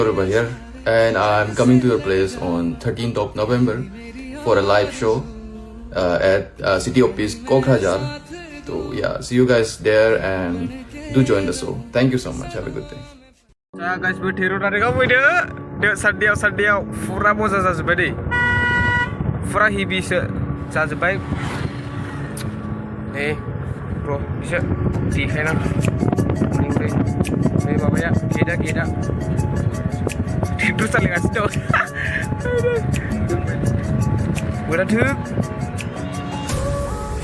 Over here, and I'm coming to your place on 13th of November for a live show at City of Peace, Kokrajhar. So yeah, see you guys there and do join the show. Thank you so much. Have a good day. Guys, we are going to Sadia, Fura Moses as Betty. Fura Hibis Sazabai. Hey, bro, see, Hena. Hey, Baba, get up. Itu saling asdo. Udah tuh.